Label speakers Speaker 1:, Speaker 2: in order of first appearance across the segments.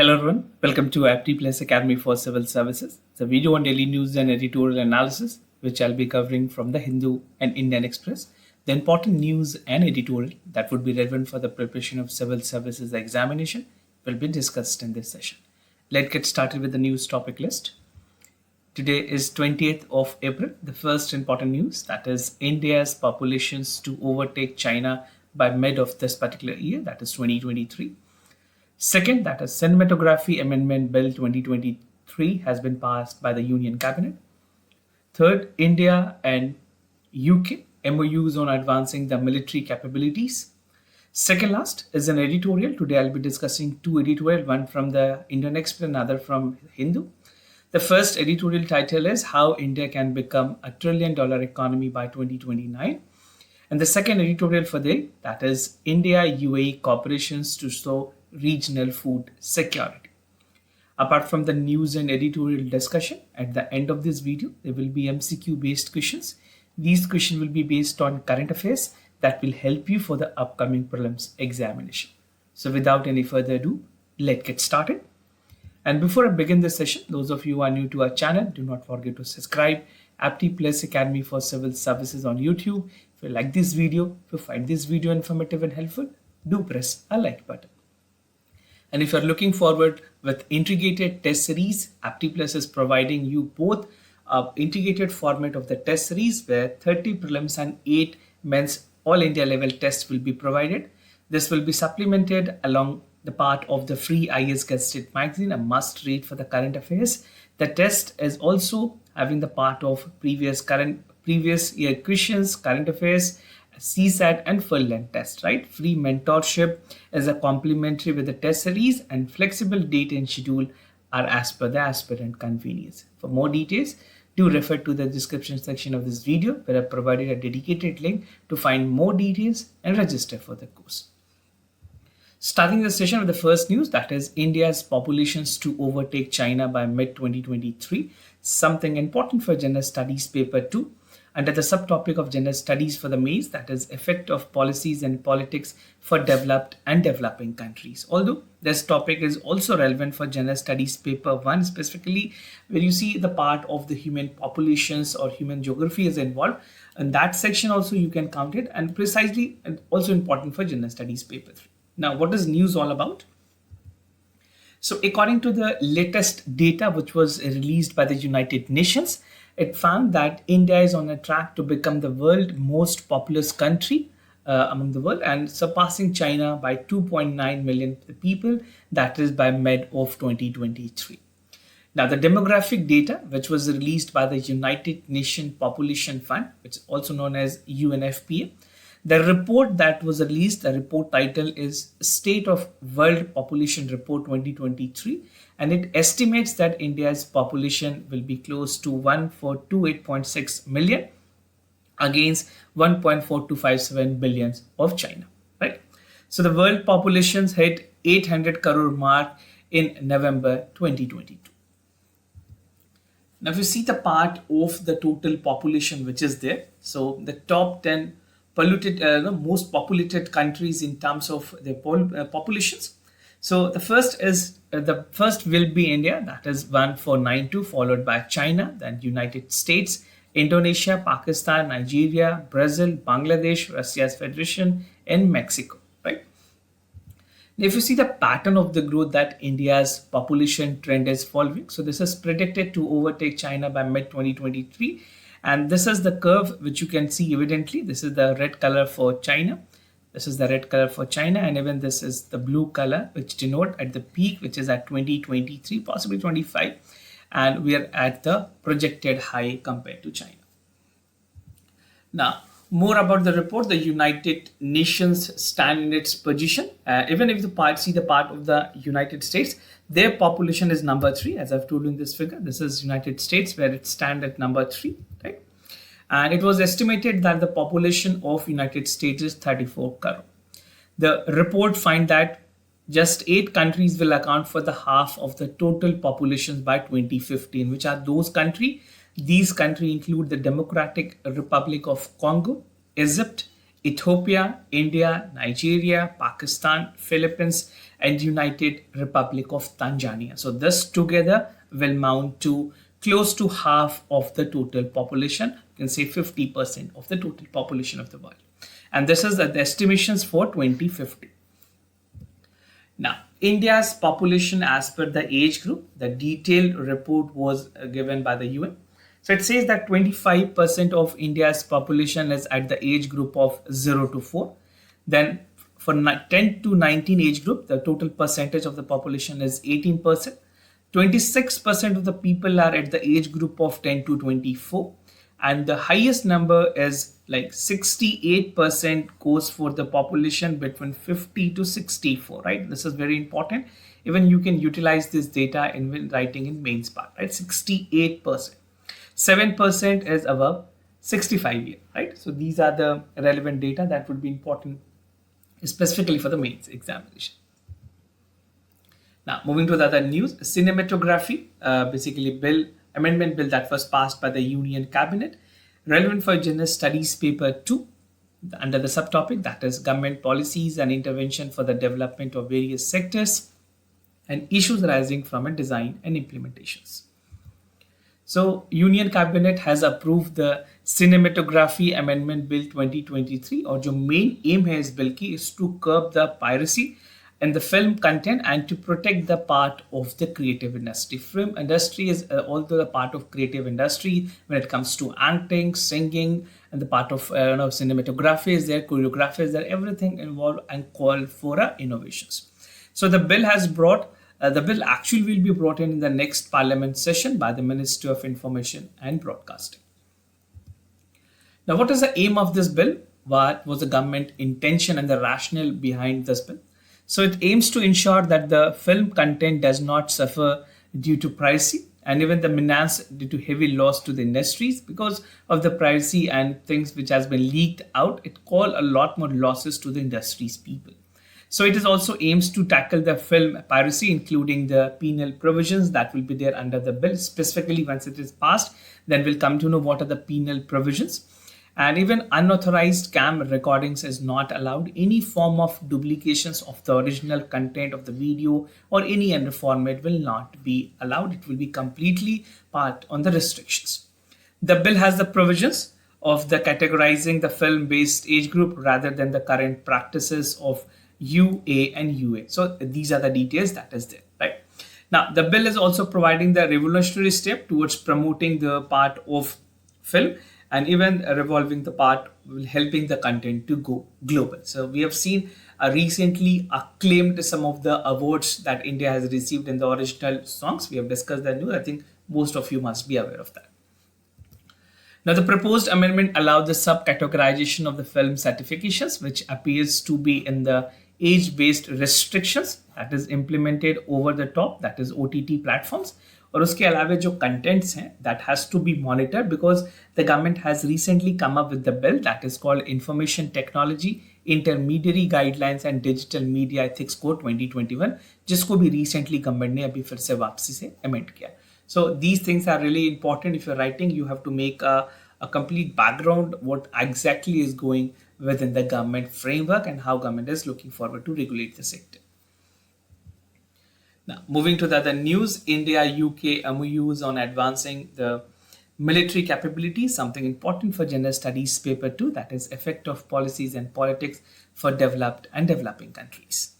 Speaker 1: Hello everyone, welcome to Apti Plus Academy for Civil Services. It's a video on daily news and editorial analysis, which I'll be covering from the Hindu and Indian Express. The important news and editorial that would be relevant for the preparation of civil services examination will be discussed in this session. Let's get started with the news topic list. Today is 20th of April. The first important news, that is India's populations to overtake China by mid of this particular year, that is 2023. Second, that is Cinematography Amendment Bill 2023 has been passed by the Union Cabinet. Third, India and UK MOUs on advancing the military capabilities. Second last is an editorial. Today I'll be discussing two editorial, one from the IndianExpress, another from Hindu. The first editorial title is How India Can Become a $1 Trillion Economy by 2029. And the second editorial for the day, that is India-UAE Corporations to Sow Regional Food Security. Apart from the news and editorial discussion, at the end of this video, there will be MCQ based questions. These questions will be based on current affairs that will help you for the upcoming prelims examination. So without any further ado, let's get started. And before I begin this session, those of you who are new to our channel, do not forget to subscribe Apti Plus Academy for Civil Services on YouTube. If you like this video, if you find this video informative and helpful, do press a like button. And if you're looking forward with integrated test series, Apti Plus is providing you both an integrated format of the test series where 30 prelims and 8 men's all India level tests will be provided. This will be supplemented along the part of the free IS Gazette magazine, a must read for the current affairs. The test is also having the part of previous year questions, current affairs, CSAT and full length test, right? Free mentorship is a complimentary with the test series, and flexible date and schedule are as per the aspirant convenience. For more details, do refer to the description section of this video where I provided a dedicated link to find more details and register for the course. Starting the session with the first news, that is India's populations to overtake China by mid-2023, something important for General Studies Paper 2. Under the subtopic of General Studies for the mains, that is effect of policies and politics for developed and developing countries. Although this topic is also relevant for General Studies Paper 1, specifically where you see the part of the human populations or human geography is involved. In that section also you can count it, and precisely and also important for General Studies Paper 3. Now, what is news all about? So according to the latest data which was released by the United Nations, it found that India is on a track to become the world's most populous country among the world and surpassing China by 2.9 million people, that is by mid of 2023. Now, the demographic data which was released by the United Nations Population Fund, which is also known as UNFPA, the report that was released, the report title is State of World Population Report 2023, and it estimates that India's population will be close to 1428.6 million against 1.4257 billion of China, right? So the world populations hit 800 crore mark in November 2022. Now, if you see the part of the total population which is there, so the top 10 most populated countries in terms of their populations. So the first will be India, that is 1492, followed by China, then United States, Indonesia, Pakistan, Nigeria, Brazil, Bangladesh, Russia's Federation, and Mexico, right? Now, if you see the pattern of the growth that India's population trend is following, so this is predicted to overtake China by mid 2023. And this is the curve which you can see evidently. This is the red color for China. This is the red color for China. And even this is the blue color, which denote at the peak, which is at 2023, possibly 25. And we are at the projected high compared to China. Now, more about the report. The United Nations stand in its position. Even if see the part of the United States, their population is number 3, as I've told you in this figure. This is United States where it stands at number 3, right? And it was estimated that the population of United States is 34 crore. The report finds that just 8 countries will account for the half of the total populations by 2015, which are those countries. These countries include the Democratic Republic of Congo, Egypt, Ethiopia, India, Nigeria, Pakistan, Philippines, and United Republic of Tanzania. So this together will mount to close to half of the total population. You can say 50% of the total population of the world. And this is the estimations for 2050. Now, India's population as per the age group, the detailed report was given by the UN. So it says that 25% of India's population is at the age group of 0 to 4. Then for 10 to 19 age group, the total percentage of the population is 18%. 26% of the people are at the age group of 10 to 24. And the highest number is like 68% goes for the population between 50 to 64, right? This is very important. Even you can utilize this data in writing in mains part, right? 68%. 7% is above 65 years, right? So these are the relevant data that would be important specifically for the mains examination. Now, moving to the other news, cinematography, amendment bill that was passed by the Union Cabinet, relevant for General Studies Paper 2, under the subtopic that is government policies and intervention for the development of various sectors and issues arising from a design and implementations. So, Union Cabinet has approved the Cinematography Amendment Bill 2023, और जो main aim है इस bill की is to curb the piracy and the film content and to protect the part of the creative industry. Film industry is also the part of creative industry when it comes to acting, singing, and the part of cinematography is there, choreography is there, everything involved and call for innovations. So the bill has brought the bill actually will be brought in the next parliament session by the Ministry of Information and Broadcasting. Now, what is the aim of this bill? What was the government intention and the rationale behind this bill? So it aims to ensure that the film content does not suffer due to piracy and even the menace due to heavy loss to the industries because of the piracy and things which has been leaked out. It call a lot more losses to the industry's people. So it is also aims to tackle the film piracy, including the penal provisions that will be there under the bill. Specifically, once it is passed, then we'll come to know what are the penal provisions. And even unauthorized cam recordings is not allowed. Any form of duplications of the original content of the video or any other format will not be allowed. It will be completely part on the restrictions. The bill has the provisions of the categorizing the film-based age group rather than the current practices of UA and UA. So these are the details that is there, right? Now, the bill is also providing the revolutionary step towards promoting the part of film and even revolving the part will helping the content to go global. So we have seen recently acclaimed some of the awards that India has received in the original songs. We have discussed that news. I think most of you must be aware of that. Now, the proposed amendment allowed the subcategorization of the film certifications, which appears to be in the age-based restrictions that is implemented over the top, that is OTT platforms. और उसके अलावा जो contents हैं that has to be monitored because the government has recently come up with the bill that is called Information Technology Intermediary Guidelines and Digital Media Ethics Code 2021, जिसको भी recently government ने अभी फिर से वापसी से amend किया. So these things are really important. If you're writing, you have to make a complete background what exactly is going within the government framework and how government is looking forward to regulate the sector. Now, moving to the other news, India-UK MOUs on advancing the military capabilities, something important for General Studies Paper 2, that is effect of policies and politics for developed and developing countries.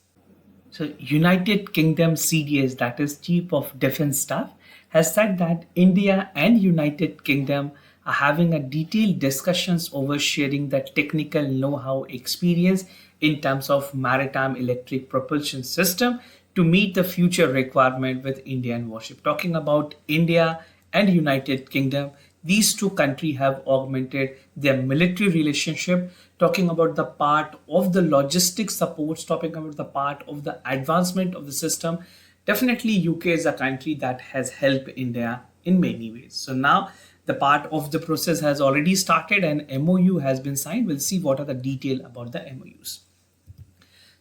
Speaker 1: So United Kingdom CDS, that is Chief of Defence Staff, has said that India and United Kingdom are having a detailed discussions over sharing the technical know-how experience in terms of maritime electric propulsion system to meet the future requirement with Indian warship. Talking about India and United Kingdom, these two countries have augmented their military relationship, talking about the part of the logistic supports, talking about the part of the advancement of the system. Definitely UK is a country that has helped India in many ways. So now the part of the process has already started and MOU has been signed. We'll see what are the detail about the MOUs.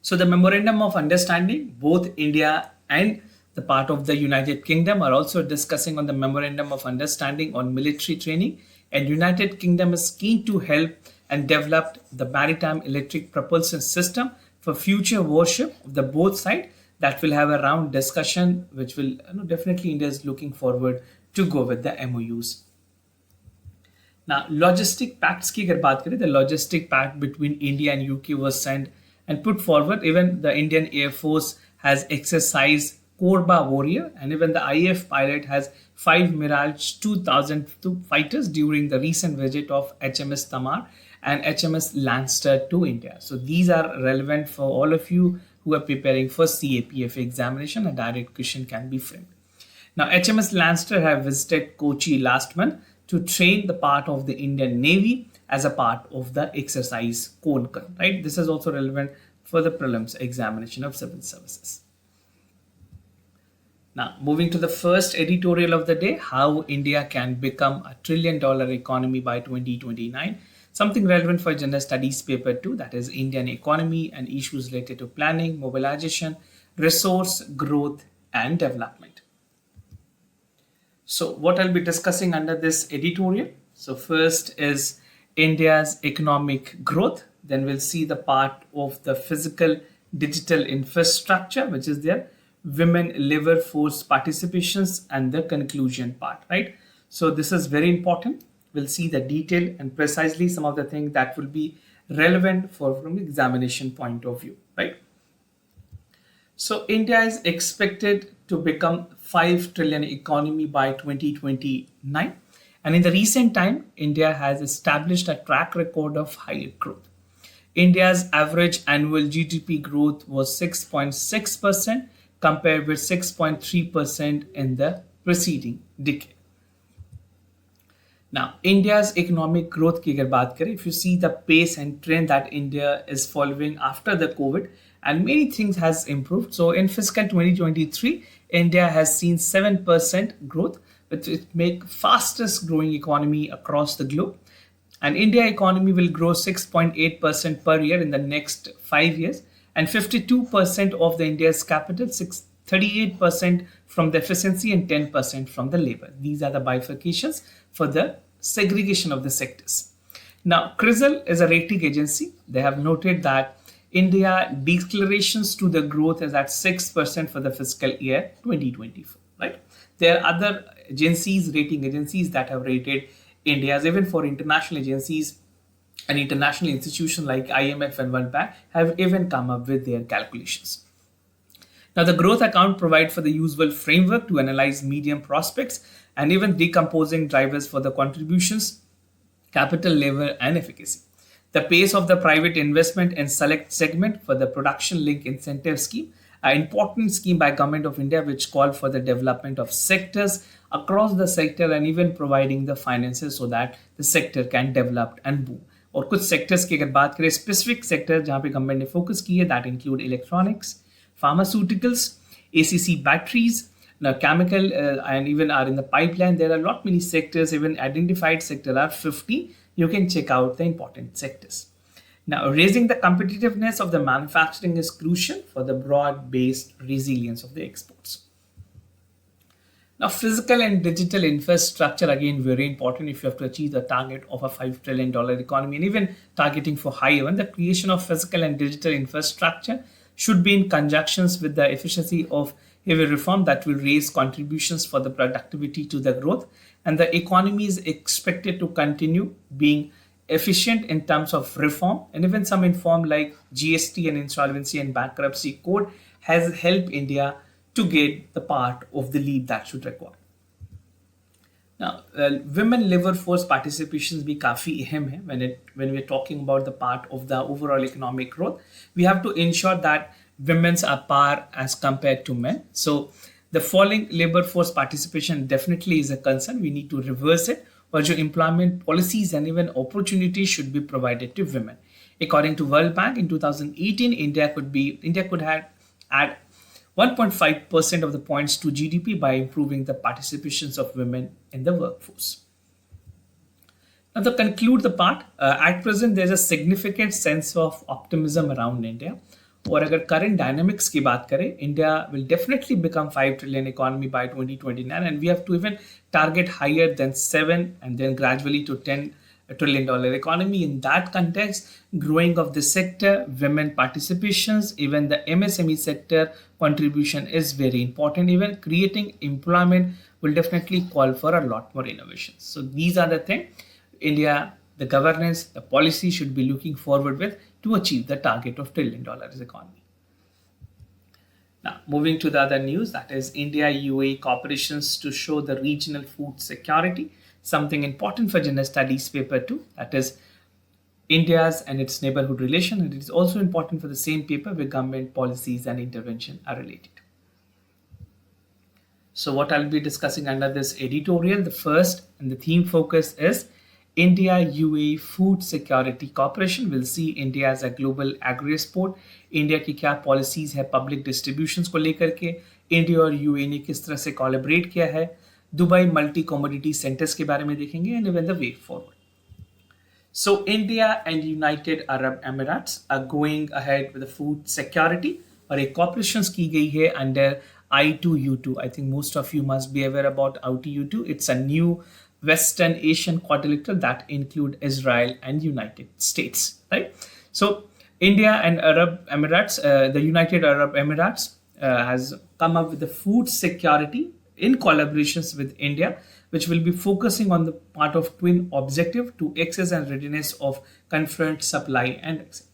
Speaker 1: So the Memorandum of Understanding, both India and the part of the United Kingdom are also discussing on the Memorandum of Understanding on military training, and United Kingdom is keen to help and developed the maritime electric propulsion system for future warship of the both side. That will have a round discussion, which will definitely India is looking forward to go with the MOUs. Now, logistic pacts की अगर बात करें, the logistic pact between India and UK was signed and put forward. Even the Indian Air Force has exercised Korba Warrior, and even the IF pilot has 5 Mirage 2002 fighters during the recent visit of HMS Tamar and HMS Lancer to India. So these are relevant for all of you who are preparing for CAPF examination. A direct question can be framed. Now, HMS Lancer have visited Kochi last month to train the part of the Indian Navy as a part of the exercise Konkan, right? This is also relevant for the prelims examination of civil services. Now, moving to the first editorial of the day, how India can become a $1 trillion economy by 2029. Something relevant for General Studies Paper 2, that is Indian economy and issues related to planning, mobilization, resource, growth, and development. So what I'll be discussing under this editorial. So first is India's economic growth. Then we'll see the part of the physical digital infrastructure, which is there, women labor force participations, and the conclusion part, right? So this is very important. We'll see the detail and precisely some of the things that will be relevant from the examination point of view, right? So India is expected to become 5 trillion economy by 2029. And in the recent time, India has established a track record of higher growth. India's average annual GDP growth was 6.6% compared with 6.3% in the preceding decade. Now, India's economic growth की अगर बात करें, if you see the pace and trend that India is following after the COVID, and many things has improved. So in fiscal 2023, India has seen 7% growth, which will make fastest growing economy across the globe. And India economy will grow 6.8% per year in the next 5 years, and 52% of the India's capital, 38% from the efficiency and 10% from the labor. These are the bifurcations for the segregation of the sectors. Now, CRISIL is a rating agency. They have noted that India declarations to the growth is at 6% for the fiscal year 2024, right? There are other agencies, rating agencies that have rated India's, even for international agencies and international institutions like IMF and World Bank have even come up with their calculations. Now, the growth account provides for the usual framework to analyze medium prospects and even decomposing drivers for the contributions, capital, labor, and efficacy. The pace of the private investment in select segment for the production link incentive scheme, an important scheme by Government of India which called for the development of sectors across the sector and even providing the finances so that the sector can develop and boom. और कुछ sectors की अगर बात करें, specific sectors जहाँ पे government ने focus की है, that include electronics, pharmaceuticals, ACC batteries, now chemical and even are in the pipeline. There are not many sectors, even identified sector are 50. You can check out the important sectors. Now, raising the competitiveness of the manufacturing is crucial for the broad-based resilience of the exports. Now, physical and digital infrastructure, again, very important if you have to achieve the target of a $5 trillion economy and even targeting for higher one. The creation of physical and digital infrastructure should be in conjunctions with the efficiency of heavy reform that will raise contributions for the productivity to the growth, and the economy is expected to continue being efficient in terms of reform, and even some reform like GST and insolvency and bankruptcy code has helped India to get the part of the lead that should require. Now, women labor force participations भी काफी अहम है when we're talking about the part of the overall economic growth. We have to ensure that women's are par as compared to men. So the falling labor force participation definitely is a concern. We need to reverse it. But your employment policies and even opportunities should be provided to women. According to World Bank, in 2018, India could have add 1.5% of the points to GDP by improving the participations of women in the workforce. Now, to conclude the part, at present there's a significant sense of optimism around India. और अगर current dynamics की बात करें, India will definitely become 5 trillion economy by 2029, and we have to even target higher than 7 and then gradually to 10 $1 trillion economy. In that context, growing of the sector, women participations, even the MSME sector contribution is very important. Even creating employment will definitely call for a lot more innovations. So these are the things India, the governance, the policy should be looking forward with to achieve the target of $1 trillion economy. Now, moving to the other news, that is India-UAE cooperations to show the regional food security, something important for General Studies paper 2, that is India's and its neighborhood relation. And it is also important for the same paper where government policies and intervention are related. So what I'll be discussing under this editorial, the first and the theme focus is India-UAE Food Security Cooperation. We'll see India as a global agri-export. India की क्या policies है public distributions को लेकर के, India और UAE ने किस तरह से कोलैबोरेट किया है, दुबई मल्टी कमोडिटी सेंटर्स के बारे में देखेंगे and even the way forward. So India and United Arab Emirates are going ahead with the food security और एक cooperations की गई है under I2U2. I think most of you must be aware about I2U2. It's a new Western Asian quadrilateral that include Israel and United States, right? So India and Arab Emirates, the United Arab Emirates has come up with the food security in collaborations with India, which will be focusing on the part of twin objective to access and readiness of confront supply and access.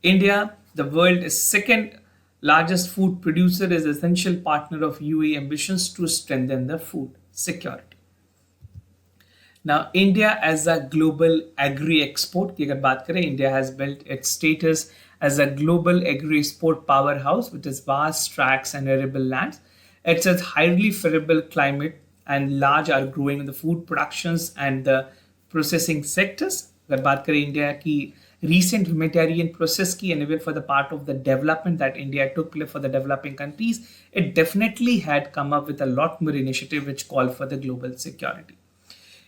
Speaker 1: India, the world's second largest food producer, is essential partner of UAE ambitions to strengthen the food security. Now, India as a global agri-export की अगर बात करें, India has built its status as a global agri-export powerhouse with its vast tracts and arable lands. It has highly favorable climate and large are growing in the food productions and the processing sectors. अगर बात करें India की recent humanitarian process की and even for the part of the development that India took place for the developing countries, it definitely had come up with a lot more initiative which call for the global security.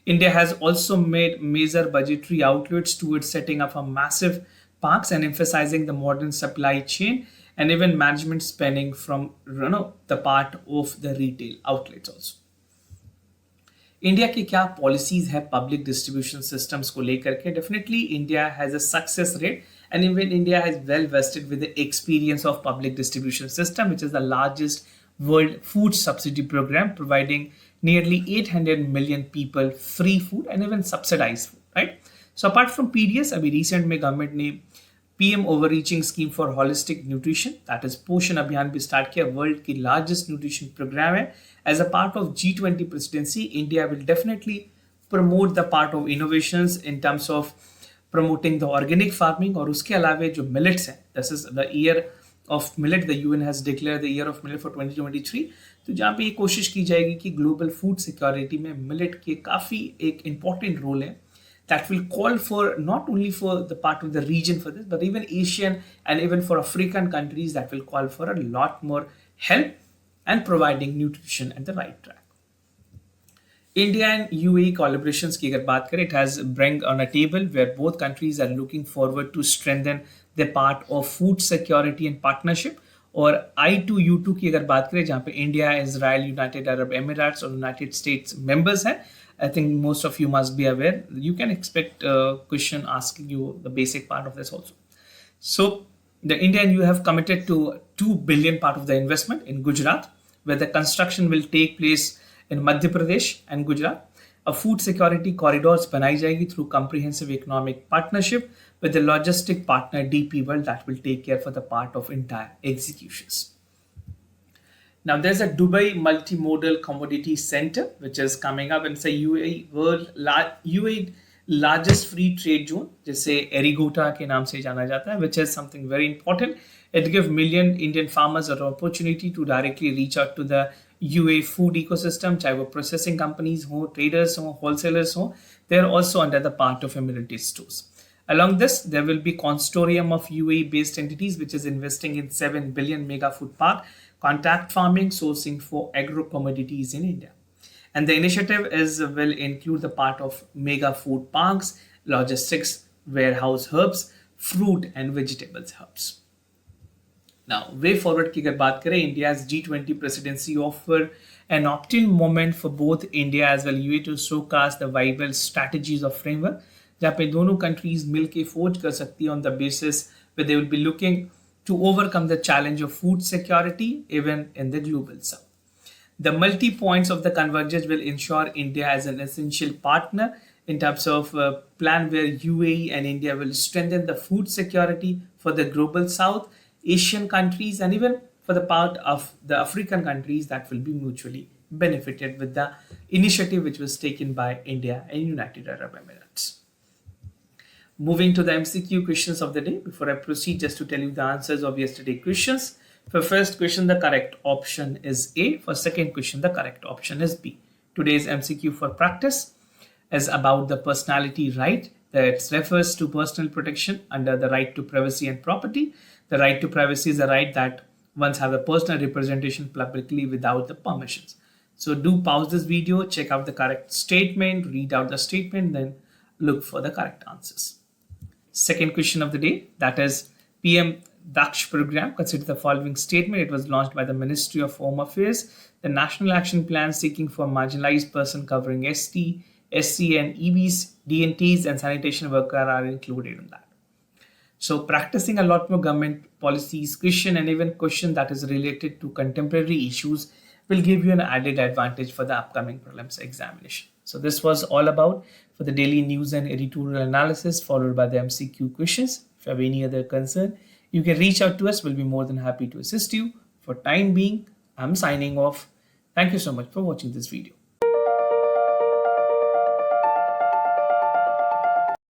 Speaker 1: India has also made major budgetary outlets towards setting up a massive parks and emphasizing the modern supply chain and even management spending from the part of the retail outlets also. India की क्या policies है public distribution systems को लेकर के? Definitely India has a success rate and even India has well vested with the experience of public distribution system, which is the largest world food subsidy program providing nearly 800 million people free food and even subsidized food, right? So apart from PDS, अभी recent में government ने PM overreaching scheme for holistic nutrition, that is पोषण अभियान भी start किया, world की largest nutrition program है. As a part of G20 presidency, India will definitely promote the part of innovations in terms of promoting the organic farming और उसके अलावे जो millets है, this is the year of millet, the UN has declared the year of millet for 2023. तो जहाँ पे ये कोशिश की जाएगी कि ग्लोबल फूड सिक्योरिटी में मिलेट के काफ़ी एक इम्पॉर्टेंट रोल है that will call for not only for the part of the region for this, but even Asian and even for African countries that will call for a lot more help and providing nutrition at the right track. India and UAE collaborations की अगर बात करें, it has bring on a table where both countries are looking forward to strengthen their part of food security and partnership. और I2U2 की अगर बात करें जहाँ पे India, Israel, United Arab Emirates और यूनाइटेड स्टेट्स मेंबर्स हैं, I think most of you must be aware. You can expect a question asking you the basic part of this also. So the India and you have committed to 2 billion part of the investment in Gujarat, where the construction will take place in Madhya Pradesh and Gujarat. A food security corridors बनाई जाएगी through comprehensive economic partnership with the logistic partner DP World that will take care for the part of entire executions. Now there's a Dubai multimodal commodity center which is coming up, and it's a UAE largest free trade zone, जिसे एरिगोटा के नाम से जाना जाता है, which is something very important. It gives million Indian farmers an opportunity to directly reach out to the UAE food ecosystem, चाहे वो processing companies हो, traders हो, wholesalers हो, they are also under the part of Emirates stores. Along this, there will be consortium of UAE-based entities which is investing in 7 billion mega food park, contact farming, sourcing for agro-commodities in India. And the initiative will include the part of mega food parks, logistics, warehouse hubs, fruit and vegetables hubs. Now, way forward की अगर बात करें, India's G20 presidency offer an opt-in moment for both India as well UAE to showcase the viable strategies of framework जहाँ पे दोनों countries मिलके फौज कर सकती है on the basis where they will be looking to overcome the challenge of food security even in the global south. The multi-points of the convergence will ensure India as an essential partner in terms of a plan where UAE and India will strengthen the food security for the global south, Asian countries, and even for the part of the African countries that will be mutually benefited with the initiative which was taken by India and United Arab Emirates. Moving to the MCQ questions of the day. Before I proceed, just to tell you the answers of yesterday's questions. For first question, the correct option is A. For second question, the correct option is B. Today's MCQ for practice is about the personality right that refers to personal protection under the right to privacy and property. The right to privacy is a right that ones have a personal representation publicly without the permissions. So do pause this video, check out the correct statement, read out the statement, then look for the correct answers. Second question of the day, that is PM Daksh program. Consider the following statement. It was launched by the Ministry of Home Affairs. The National Action Plan seeking for marginalized person covering ST, SC and EBs, DNTs and sanitation worker are included in that. So practicing a lot more government policies, question and even question that is related to contemporary issues will give you an added advantage for the upcoming prelims examination. So this was all about for the daily news and editorial analysis followed by the MCQ questions. If you have any other concern, you can reach out to us. We'll be more than happy to assist you. For time being, I'm signing off. Thank you so much for watching this video.